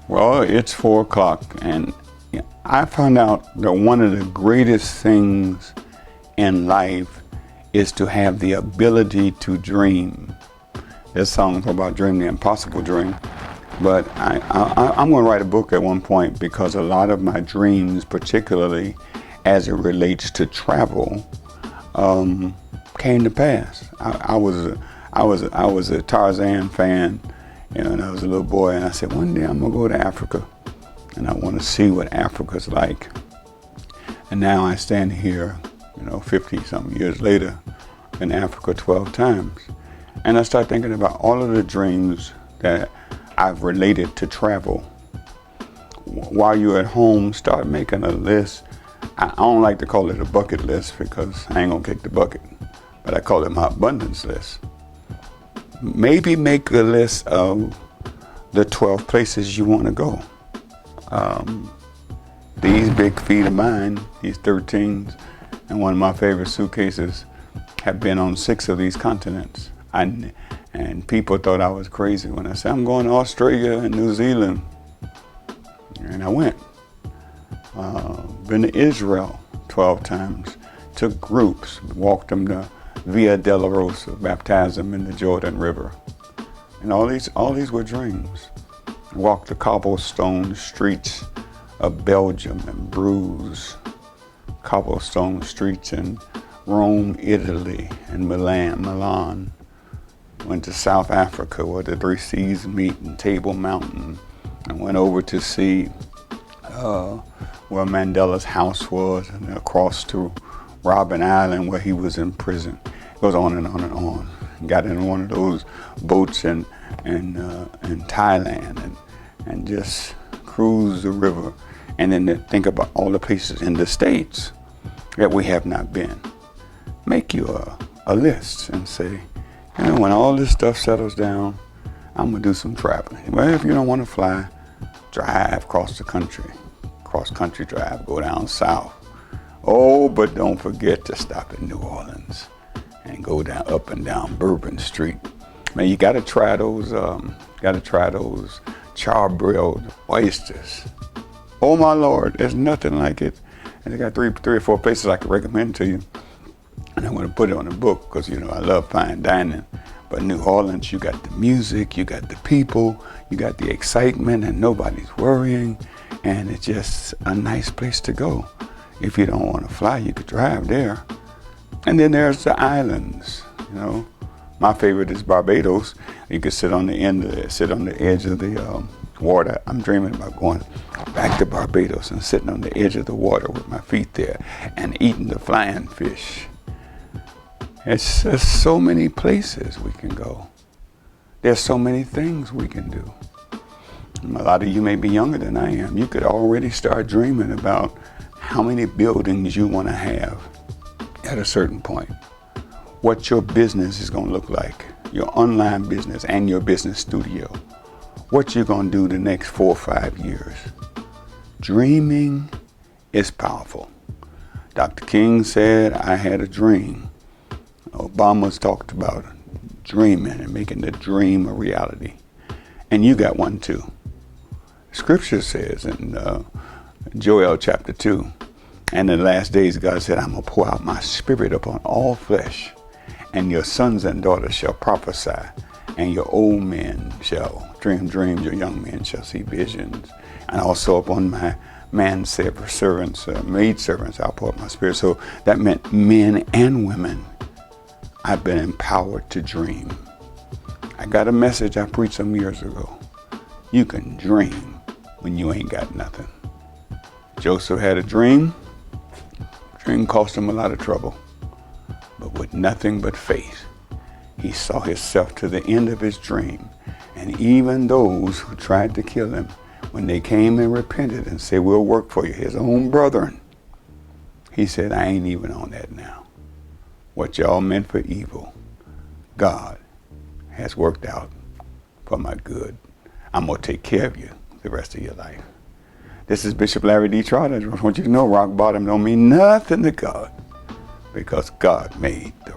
Well, it's 4 o'clock, and I found out that one of the greatest things in life is to have the ability to dream. This song's about dreaming the impossible dream, but I'm going to write a book at one point, because a lot of my dreams, particularly as it relates to travel, came to pass. I was a Tarzan fan. And I was a little boy, and I said, one day I'm gonna go to Africa, and I want to see what Africa's like. And now I stand here, 50-something years later, in Africa 12 times. And I start thinking about all of the dreams that I've related to travel. While you're at home, start making a list. I don't like to call it a bucket list, because I ain't gonna kick the bucket, but I call it my abundance list. Maybe make a list of the 12 places you want to go. These big feet of mine, these 13s, and one of my favorite suitcases, have been on 6 of these continents. And people thought I was crazy when I said, I'm going to Australia and New Zealand. And I went. Been to Israel 12 times. Took groups, walked them to Via Dolorosa, baptized them in the Jordan River. And all these were dreams. Walked the cobblestone streets of Belgium and Bruges, cobblestone streets in Rome, Italy, and Milan. Went to South Africa, where the 3 seas meet, in Table Mountain, and went over to see where Mandela's house was, and across to Robben Island, where he was in prison. It goes on and on and on. Got in one of those boats in Thailand and just cruised the river. And then to think about all the places in the States that we have not been. Make you a list and say, when all this stuff settles down, I'm gonna do some traveling. Well, if you don't want to fly, drive across the country. Cross-country drive, go down south. Oh, but don't forget to stop in New Orleans and go up and down Bourbon Street. Man, you gotta try those charbroiled oysters. Oh my Lord, there's nothing like it. And they got three or four places I can recommend to you. And I'm gonna put it on the book, because I love fine dining. But New Orleans, you got the music, you got the people, you got the excitement, and nobody's worrying. And it's just a nice place to go. If you don't want to fly, you could drive there. And then there's the islands. My favorite is Barbados. You could sit on the edge of the water. I'm dreaming about going back to Barbados and sitting on the edge of the water with my feet there and eating the flying fish. It's just so many places we can go. There's so many things we can do. A lot of you may be younger than I am. You could already start dreaming about how many buildings you want to have at a certain point. What your business is going to look like. Your online business and your business studio. What you're going to do the next 4 or 5 years. Dreaming is powerful. Dr. King said, I had a dream. Obama's talked about dreaming and making the dream a reality. And you got one too. Scripture says in Joel chapter 2, and in the last days God said, I'm going to pour out my spirit upon all flesh, and your sons and daughters shall prophesy, and your old men shall dream dreams, your young men shall see visions, and also upon my servants, maid servants, I'll pour out my spirit. So that meant men and women. I've been empowered to dream. I got a message I preached some years ago. You can dream when you ain't got nothing. Joseph had a dream. Dream cost him a lot of trouble. But with nothing but faith, he saw himself to the end of his dream. And even those who tried to kill him, when they came and repented and said, we'll work for you, his own brethren, he said, I ain't even on that now. What y'all meant for evil, God has worked out for my good. I'm going to take care of you the rest of your life. This is Bishop Larry D. Trotter. I just want you to know rock bottom don't mean nothing to God, because God made the